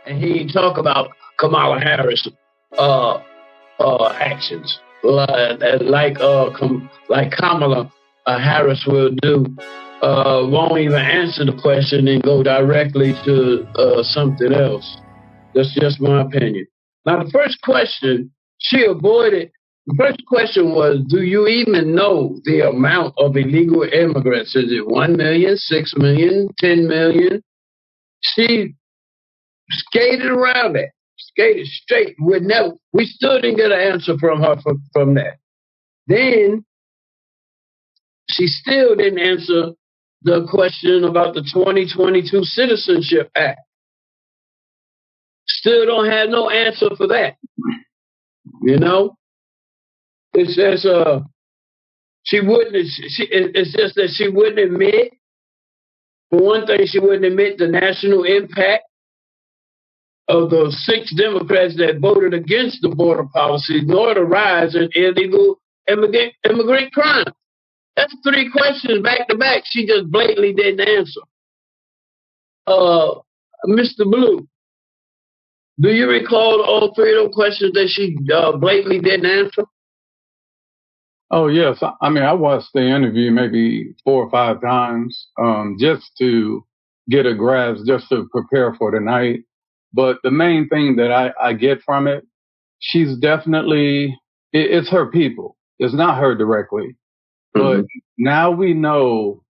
and he talk about Kamala Harris actions, like Kamala Harris will do. Won't even answer the question and go directly to something else. That's just my opinion. Now, the first question she avoided. The first question was, do you even know the amount of illegal immigrants? Is it 1 million, 6 million, 10 million? She skated around that, skated straight. We still didn't get an answer from her from that. Then she still didn't answer the question about the 2022 Citizenship Act. Still don't have no answer for that. You know? It says she wouldn't. It's just that she wouldn't admit. For one thing, she wouldn't admit the national impact of the 6 Democrats that voted against the border policy, nor the rise in illegal immigrant crime. That's 3 questions back to back. She just blatantly didn't answer. Mr. Blue, do you recall all 3 of those questions that she blatantly didn't answer? Oh, yes. I mean, I watched the interview maybe 4 or 5 times just to get a grasp, just to prepare for tonight. But the main thing that I get from it, she's definitely, it's her people. It's not her directly. But now we know,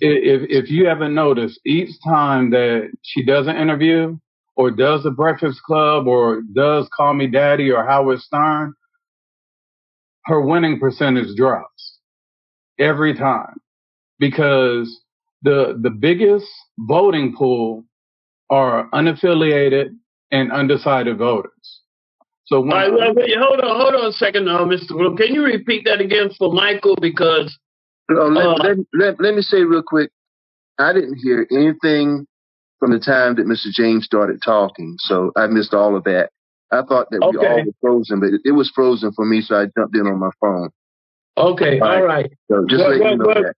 if you haven't noticed, each time that she does an interview or does the Breakfast Club or does Call Me Daddy or Howard Stern, her winning percentage drops every time, because the biggest voting pool are unaffiliated and undecided voters. So hold on a second, Mr. Blue. Can you repeat that again for Michael? Because let me say real quick, I didn't hear anything from the time that Mr. James started talking, so I missed all of that. I thought that we all were frozen, but it was frozen for me, so I jumped in on my phone. Okay, all right. So just let you know that.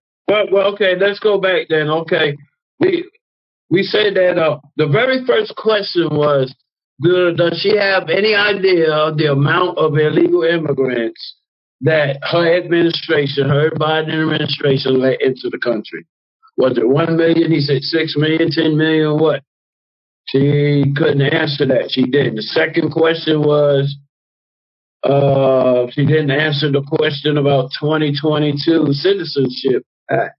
Well, okay, let's go back then. Okay, we said that the very first question was, does she have any idea of the amount of illegal immigrants that her administration, her Biden administration, let into the country? Was it 1 million? He said 6 million, 10 million, what? She couldn't answer that. She didn't. The second question was, she didn't answer the question about 2022 Citizenship Act.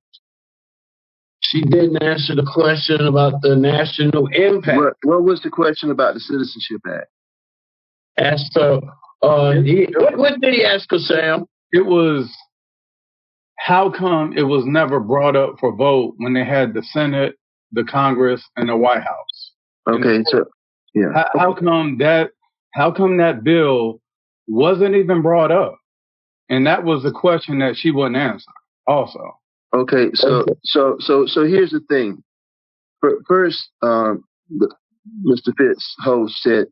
She didn't answer the question about the national impact. What was the question about the Citizenship Act? Asked her, what did he ask her, Sam? It was, how come it was never brought up for vote when they had the Senate, the Congress, and the White House? Okay, so yeah. How come that bill wasn't even brought up? And that was the question that she wouldn't answer also. Okay, so here's the thing. First, Mr. Fitz host said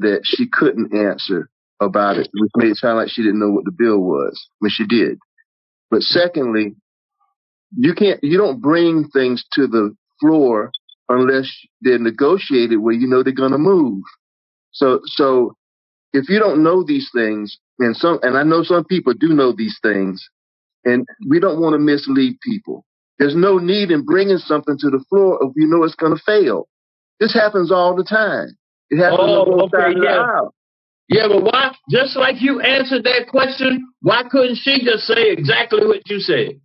that she couldn't answer about it, which made it sound like she didn't know what the bill was. I mean, she did. But secondly, you don't bring things to the floor unless they're negotiated where you know they're going to move. So if you don't know these things, and I know some people do know these things, and we don't want to mislead people. There's no need in bringing something to the floor if you know it's going to fail. This happens all the time. It happens on both sides of the aisle. Yeah, but why? Just like you answered that question, why couldn't she just say exactly what you said?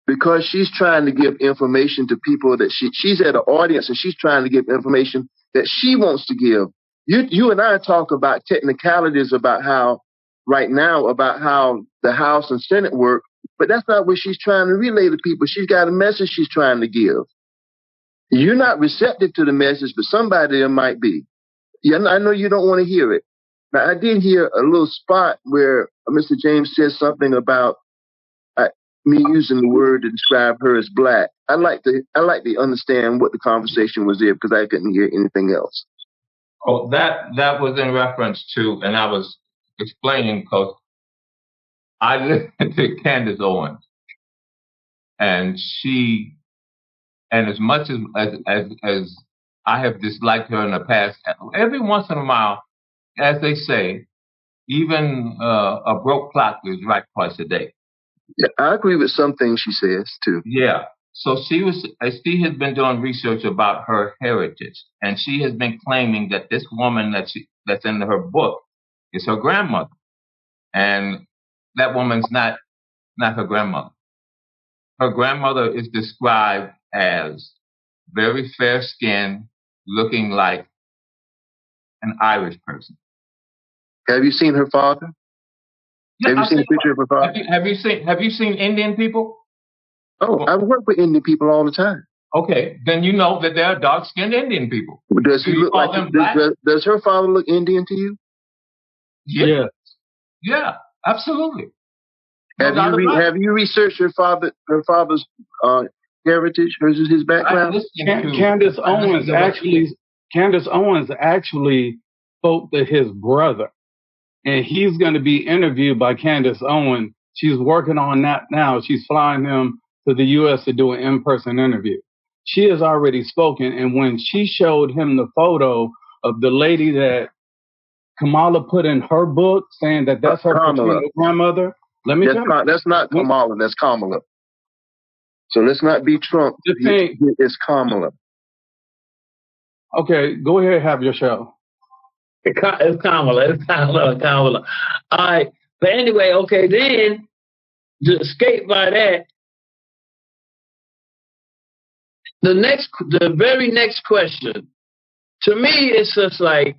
Because she's trying to give information to people that she's at an audience, and she's trying to give information that she wants to give. You and I talk about technicalities about how the House and Senate work, but that's not what she's trying to relay to people. She's got a message she's trying to give. You're not receptive to the message, but somebody there might be. Yeah, I know you don't want to hear it. Now, I did hear a little spot where Mr. James said something about me using the word to describe her as black. I like to understand what the conversation was there, because I couldn't hear anything else. Oh, that was in reference to, and I was explaining because I listened to Candace Owens, and as much as I have disliked her in the past. Every once in a while, as they say, even a broke clock is right twice a day. Yeah, I agree with some things she says too. Yeah. So she has been doing research about her heritage, and she has been claiming that this woman that's in her book is her grandmother, and that woman's not her grandmother. Her grandmother is described as very fair skinned, looking like an Irish person. Have you seen her father? Yeah, have you seen a picture of her father? Have you seen Indian people? Oh, I work with Indian people all the time. Okay, then you know that there are dark-skinned Indian people. Does he look like? Does her father look Indian to you? Yeah. Yeah, absolutely. Have you researched her father's heritage, his background? Candace Owens actually spoke to his brother, and he's going to be interviewed by Candace Owens. She's working on that now. She's flying him to the U.S. to do an in-person interview. She has already spoken, and when she showed him the photo of the lady that Kamala put in her book, saying that that's her paternal grandmother. That's not Kamala. That's Kamala. So let's not be Trump. It's Kamala. Okay, go ahead, have your show. It's Kamala. All right. But anyway, okay, then to escape by that, the very next question, to me, it's just like,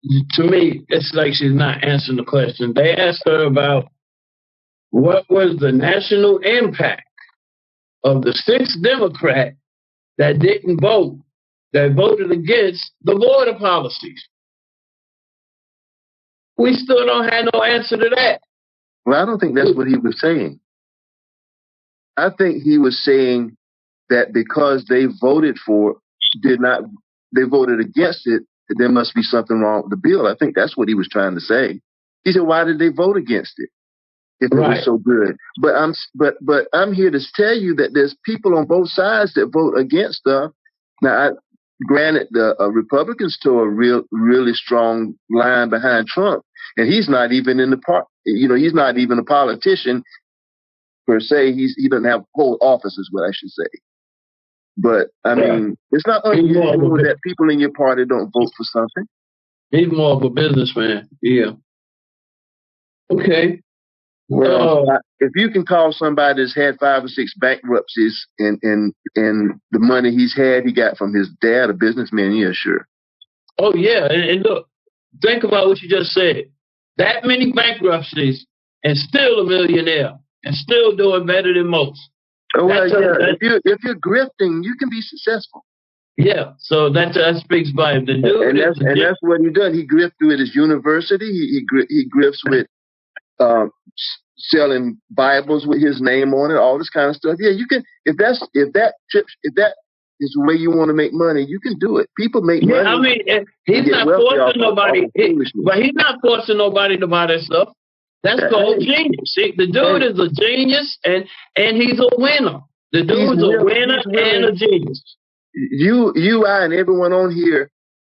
it's like she's not answering the question. They asked her about what was the national impact of the 6th Democrat that didn't vote, that voted against the border policies. We still don't have no answer to that. Well, I don't think that's what he was saying. I think he was saying that because they voted they voted against it, there must be something wrong with the bill. I think that's what he was trying to say. He said, why did they vote against it if it was so good? But I'm here to tell you that there's people on both sides that vote against stuff. Now, granted, the Republicans took a really strong line behind Trump, and he's not even in the part. He's not even a politician per se. He doesn't have whole office, is what I should say. But I mean, it's not unusual that people in your party don't vote for something. He's more of a businessman. Yeah. Okay. Well, if you can call somebody that's had 5 or 6 bankruptcies and the money he got from his dad, a businessman, yeah, sure. Oh yeah, and look, think about what you just said. That many bankruptcies and still a millionaire and still doing better than most. Oh well, yeah. If you're grifting, you can be successful. Yeah, so that speaks by him. That's what he does. He grifted at his university. He grifts with selling Bibles with his name on it, all this kind of stuff. Yeah, you can. If that is the way you want to make money, you can do it. People make money. I mean, he's not forcing nobody. But he's not forcing nobody to buy that stuff. That's called genius. See, the dude is a genius, and he's a winner. The dude's a winner and a genius. You, I, and everyone on here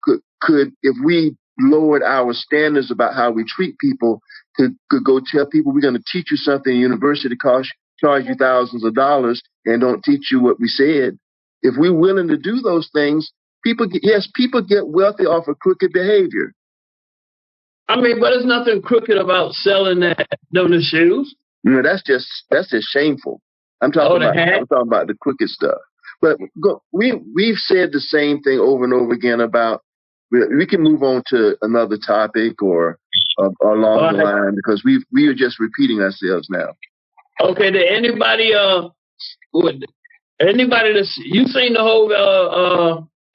could, if we lowered our standards about how we treat people, could go tell people we're going to teach you something in university, charge you thousands of dollars, and don't teach you what we said. If we're willing to do those things, people get wealthy off of crooked behavior. I mean, but there's nothing crooked about selling those shoes. No, that's just shameful. I'm talking about the crooked stuff. But we've said the same thing over and over again about. We can move on to another topic or along the line because we are just repeating ourselves now. Okay. Did anybody you seen the whole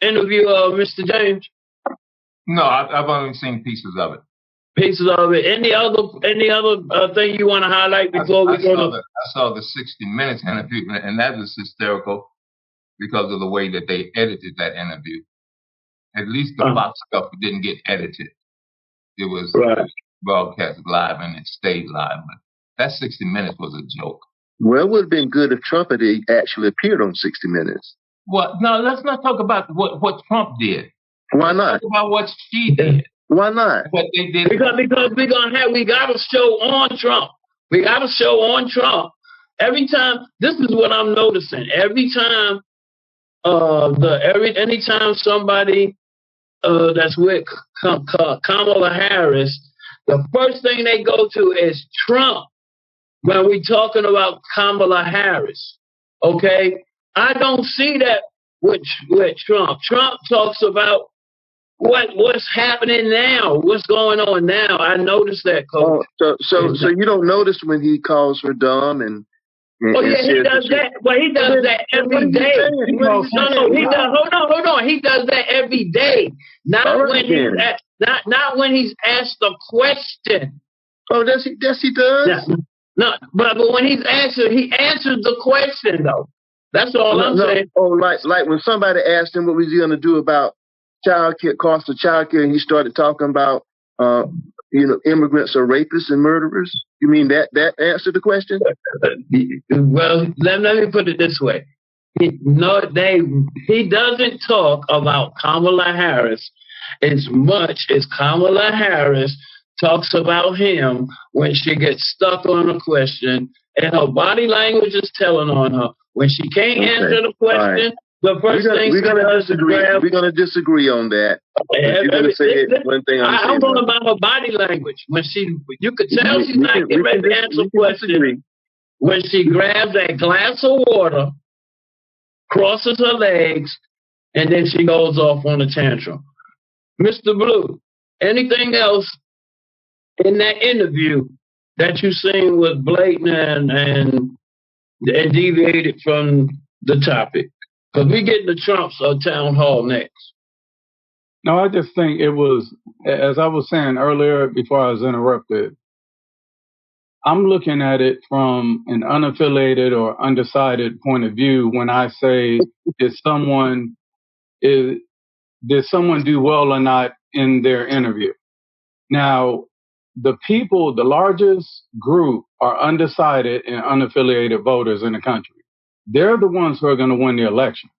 interview of Mr. James? No, I've only seen pieces of it. Pieces of it. Any other thing you want to highlight before we go? I saw the 60 Minutes interview, and that was hysterical because of the way that they edited that interview. At least the Fox stuff didn't get edited. It was broadcast live and it stayed live. But that 60 Minutes was a joke. Well, it would have been good if Trump had actually appeared on 60 Minutes. Well, no, let's not talk about what Trump did. Why not? Talk about what she did. Why not? What they did. Because we got to show on Trump. We got to show on Trump. Every time, this is what I'm noticing. Every time, anytime somebody that's with Kamala Harris, the first thing they go to is Trump when we talking about Kamala Harris. Okay, I don't see that with Trump. Trump talks about what's happening now, what's going on now. I noticed that, Coach. So you don't notice when he calls her dumb and he does that. Well, he does that every day. No, he does. Hold on. He does that every day. Not when he's asked a question. Oh, yes, he does. Yeah. No, but when he answers the question though. That's all I'm saying. Oh, like when somebody asked him what was he going to do about cost of child care, and he started talking about immigrants are rapists and murderers. You mean that answered the question? Well, let me put it this way. He doesn't talk about Kamala Harris as much as Kamala Harris talks about him when she gets stuck on a question, and her body language is telling on her. When she can't answer the question, the first thing we're gonna disagree on that. You're gonna say one thing. I'm talking about her body language. When you could tell she's not getting ready to answer a question. When she grabs that glass of water, crosses her legs, and then she goes off on a tantrum. Mr. Blue, anything else in that interview that you seen was blatant and deviated from the topic? Because we get the Trump's town hall next. No, I just think it was, as I was saying earlier before I was interrupted, I'm looking at it from an unaffiliated or undecided point of view when I say, did someone do well or not in their interview? Now, the largest group are undecided and unaffiliated voters in the country. They're the ones who are going to win the election.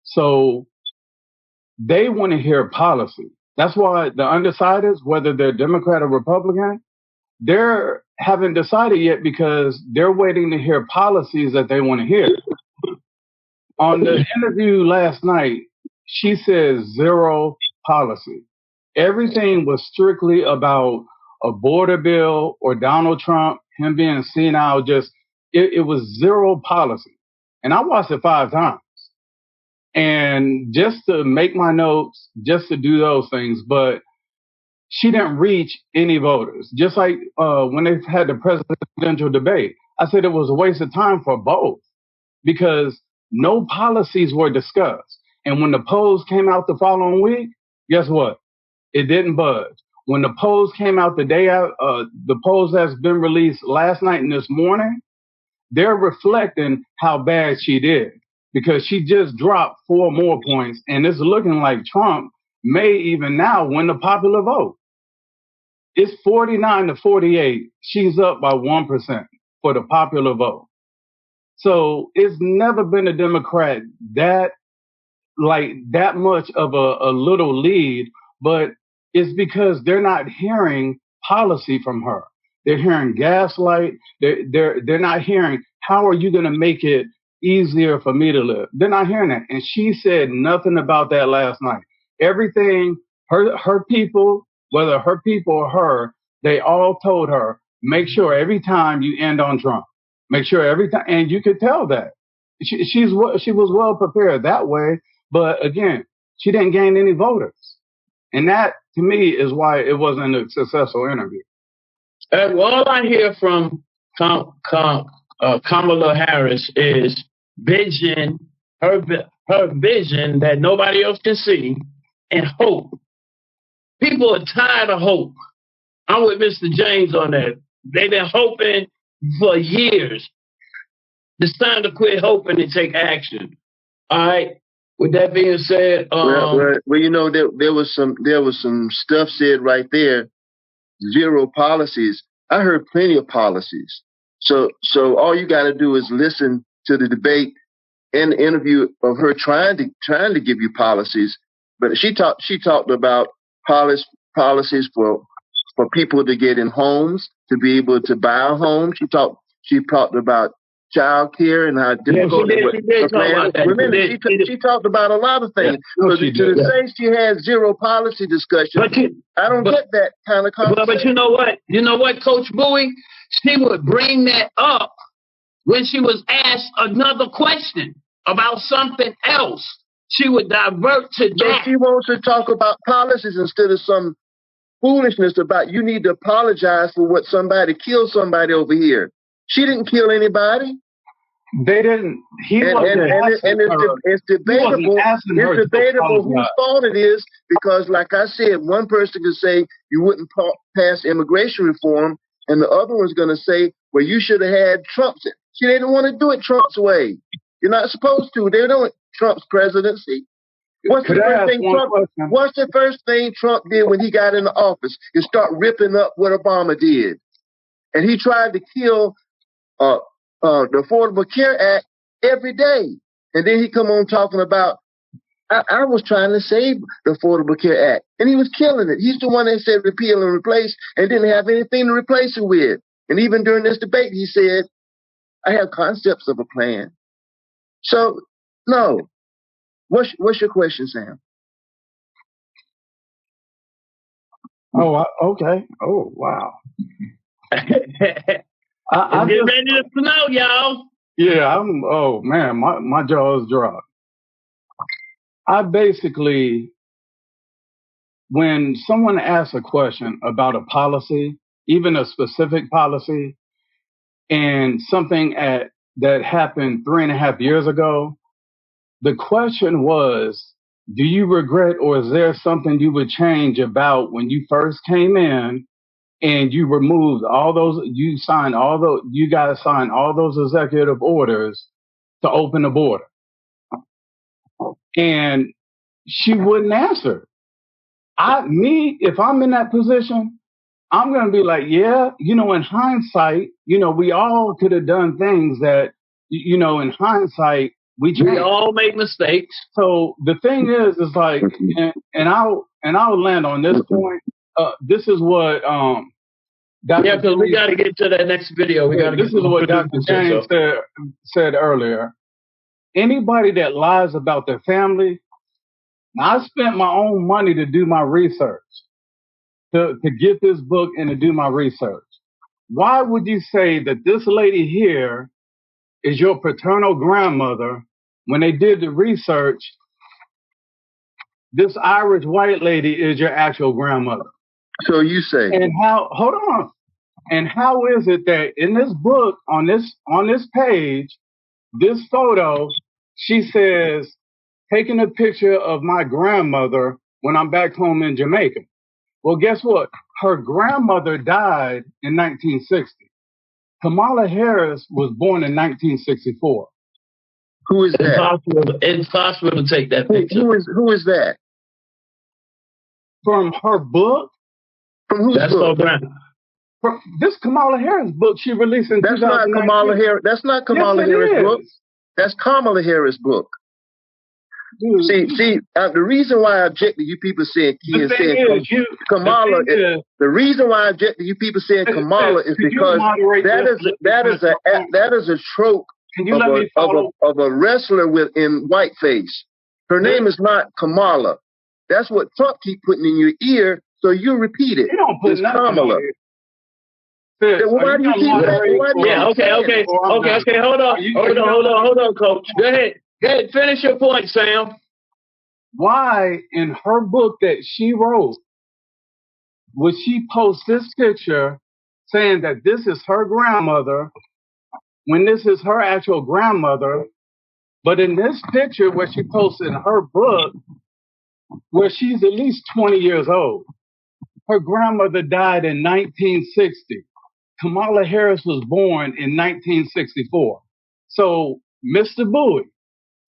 So they want to hear policy. That's why the undecideds, whether they're Democrat or Republican, they haven't decided yet because they're waiting to hear policies that they want to hear. On the interview last night, she says zero policy. Everything was strictly about a border bill or Donald Trump, him being senile. It was zero policy. And I watched it 5 times. And just to make my notes, just to do those things, but she didn't reach any voters. Just like when they had the presidential debate, I said it was a waste of time for both because no policies were discussed. And when the polls came out the following week, guess what? It didn't budge. When the polls came out the day out, the polls that's been released last night and this morning, they're reflecting how bad she did because she just dropped 4 more points, and it's looking like Trump may even now win the popular vote. It's 49 to 48. She's up by 1% for the popular vote. So it's never been a Democrat that much of a little lead, but it's because they're not hearing policy from her. They're hearing gaslight. They're not hearing, how are you going to make it easier for me to live? They're not hearing that. And she said nothing about that last night. Everything, her people, whether her people or her, they all told her, make sure every time you end on Trump. Make sure every time, and you could tell that. She was well prepared that way, but again, she didn't gain any voters. And that, to me, is why it wasn't a successful interview. All I hear from Kamala Harris is vision, her vision that nobody else can see, and hope. People are tired of hope. I'm with Mr. James on that. They've been hoping for years. It's time to quit hoping and take action. All right. With that being said, well, you know, there was some stuff said right there. Zero policies. I heard plenty of policies. So all you got to do is listen to the debate in the interview of her trying to give you policies, but she talked about policies for people to get in homes, to be able to buy a home. She talked about child care and how difficult it was. She talked about a lot of things. Yeah. So to say she had zero policy discussion, I don't get that kind of conversation. But you know what? You know what, Coach Bowie? She would bring that up when she was asked another question about something else. She would divert to that. So she wants to talk about policies instead of some foolishness about you need to apologize for what somebody killed somebody over here. She didn't kill anybody. They didn't. It's debatable. It's debatable whose fault it is, because, like I said, one person could say you wouldn't pass immigration reform, and the other one's going to say, well, you should have had Trump's. She didn't want to do it Trump's way. You're not supposed to. They don't Trump's presidency. What's the first thing Trump did when he got in the office? Is start ripping up what Obama did, and he tried to kill the Affordable Care Act every day. And then he come on talking about, I was trying to save the Affordable Care Act, and he was killing it. He's the one that said repeal and replace and didn't have anything to replace it with. And even during this debate, he said, I have concepts of a plan. So, no. What's your question, Sam? Oh, okay. Oh, wow. I'm getting ready to snow, y'all. Yeah, oh man, my jaw is dropped. I basically, when someone asks a question about a policy, even a specific policy, and something that happened 3.5 years ago, the question was, do you regret, or is there something you would change about when you first came in and you removed all those, you guys signed all those executive orders to open the border? And she wouldn't answer. If I'm in that position, I'm going to be like, yeah, in hindsight, we all could have done things that, in hindsight, we all make mistakes. So the thing is like, and I'll land on this point. This is what, because we got to get to that next video. This is what Dr. James said earlier. Anybody that lies about their family, I spent my own money to do my research, to get this book and to do my research. Why would you say that this lady here is your paternal grandmother when they did the research? This Irish white lady is your actual grandmother. So you say. And hold on. And how is it that in this book, on this page, this photo, she says, taking a picture of my grandmother when I'm back home in Jamaica. Well, guess what? Her grandmother died in 1960. Kamala Harris was born in 1964. Who is that? It's possible to take that picture. Who is that? From her book? From whose book? This Kamala Harris book she released in 2019. That's not Kamala Harris. That's not Kamala Harris' book. That's Kamala Harris' book. Dude. See, the reason why I object to you people saying Kamala, the reason why I object to you people saying Kamala is because that is a trope of a wrestler in whiteface. Her name is not Kamala. That's what Trump keep putting in your ear, so you repeat it. You don't put Kamala. Why do you keep that? Yeah, okay. Hold on, Coach. Go ahead. Finish your point, Sam. Why, in her book that she wrote, would she post this picture saying that this is her grandmother when this is her actual grandmother? But in this picture where she posted in her book, where she's at least 20 years old, her grandmother died in 1960. Kamala Harris was born in 1964. So, Mr. Bowie,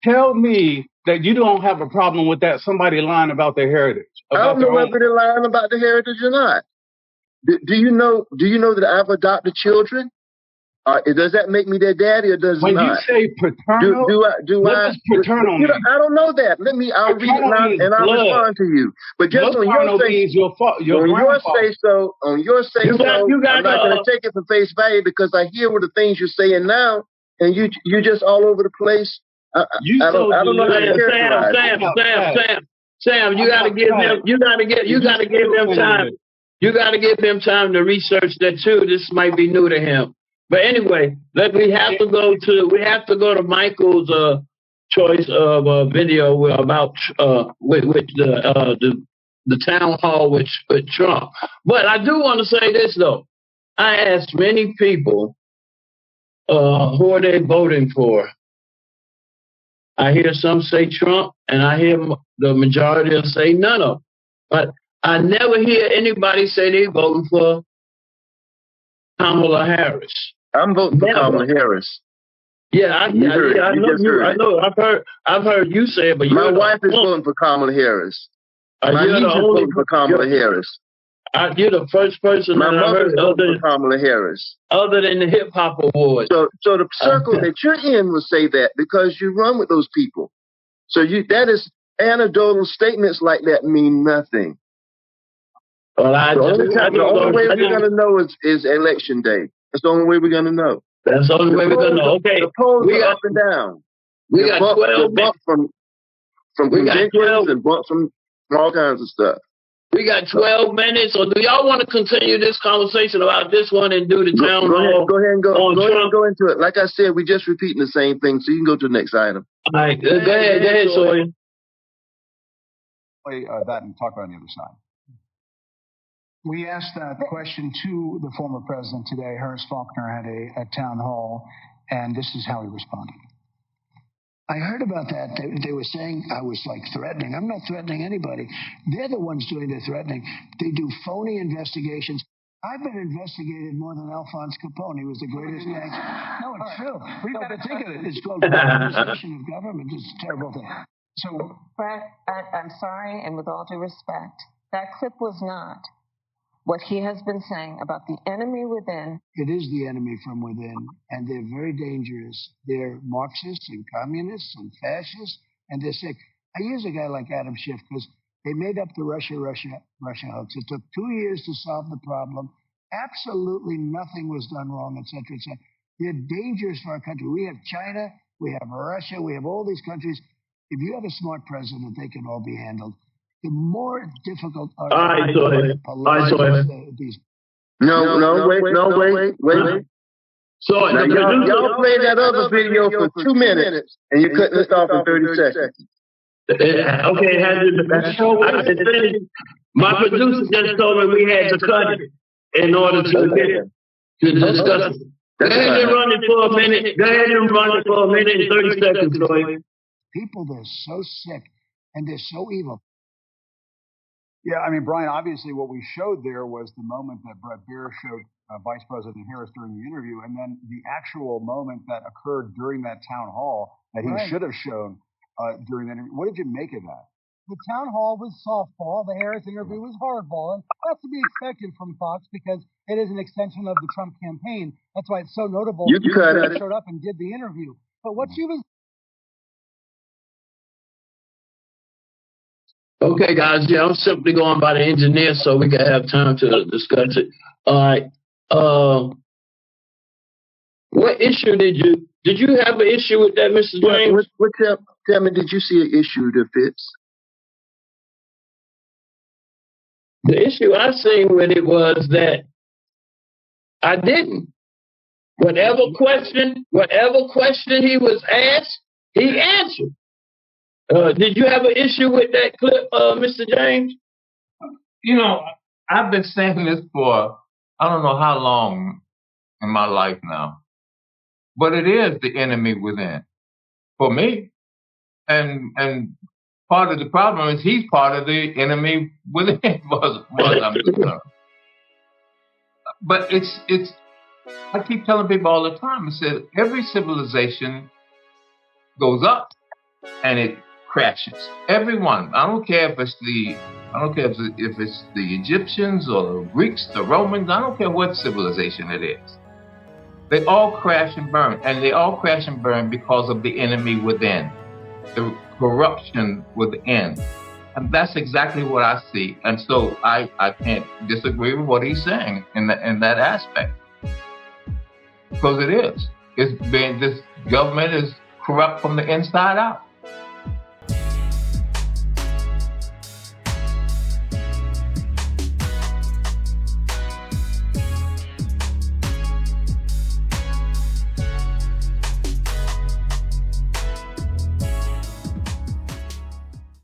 tell me that you don't have a problem with that, somebody lying about their heritage. I don't know whether they're lying about their heritage or not. Do you know that I've adopted children? Does that make me their daddy or does it when not? You say paternal, what does paternal mean? I don't know that. I'll read it now and I'll respond to you. But just on your say, so, I'm not going to take it for face value because I hear what the things you're saying now, and you just all over the place. I don't know how to characterize. Sam, you got to give him. You got to give him time. You got to give him time to research that too. This might be new to him. But anyway, we have to go to Michael's choice of video about with the town hall with Trump. But I do want to say this though. I asked many people who are they voting for. I hear some say Trump, and I hear the majority of them say none of them. But I never hear anybody say they voting for Kamala Harris. I'm voting for Kamala Harris. Yeah, I know. I've heard you say it, but my wife is voting for Kamala Harris. My niece is voting for Kamala Harris. You're the first person my mother's voting for Kamala Harris. Other than the Hip Hop Awards. So the circle that you're in will say that because you run with those people. So that is anecdotal statements like that mean nothing. Well, the only way we're going to know is election day. That's the only way we're going to know. That's the only way we're going to know. Okay. The polls are up and down. We got 12 minutes. From conventions and bump from all kinds of stuff. We got 12 minutes. Or do y'all want to continue this conversation about this one and do the town hall? Go ahead and go into it. Like I said, we're just repeating the same thing, so you can go to the next item. All right. Go ahead, Sawyer. Play that and talk about the other side. We asked that question to the former president today. Harris Faulkner had a town hall, and this is how he responded. I heard about that. They were saying I was like threatening. I'm not threatening anybody. They're the ones doing the threatening. They do phony investigations. I've been investigated more than Alphonse Capone. He was the greatest gangster. No, it's true. We've got to think of it. It's called weaponization of government. It's a terrible thing. So, Brett, I'm sorry, and with all due respect, that clip was not what he has been saying about the enemy within. It is the enemy from within, and they're very dangerous. They're Marxists and communists and fascists, and they're sick. I use a guy like Adam Schiff because they made up the Russia hoax. It took 2 years to solve the problem. Absolutely nothing was done wrong, et cetera, et cetera. They're dangerous for our country. We have China, we have Russia, we have all these countries. If you have a smart president, they can all be handled. The more difficult are wait. So y'all played that other video for 2 minutes, and you couldn't stop in 30 seconds. Okay, my producer just told me we had to cut it in order to discuss it. Go ahead and run it for a minute. Go ahead and run it for a minute and 30 seconds, Lloyd. People, they're so sick and they're so evil. Yeah, I mean, Brian, obviously what we showed there was the moment that Bret Baier showed Vice President Harris during the interview, and then the actual moment that occurred during that town hall that he should have shown during that interview. What did you make of that? The town hall was softball. The Harris interview was hardball. And that's to be expected from Fox because it is an extension of the Trump campaign. That's why it's so notable. You showed up and did the interview. But what she was... Okay, guys. Yeah, I'm simply going by the engineer so we can have time to discuss it. All right. What issue did you have an issue with that, Mr. James? Tell me, did you see an issue that fits? The issue I seen with it was that I didn't. Whatever question he was asked, he answered. Did you have an issue with that clip, Mr. James? You know, I've been saying this for I don't know how long in my life now, but it is the enemy within for me, and part of the problem is he's part of the enemy within. was I'm concerned. But it's. I keep telling people all the time. I said every civilization goes up and it crashes. Everyone. I don't care if it's the Egyptians or the Greeks, the Romans. I don't care what civilization it is. They all crash and burn, and they all crash and burn because of the enemy within, the corruption within. And that's exactly what I see. And so I can't disagree with what he's saying in that aspect. Because it is. This government is corrupt from the inside out.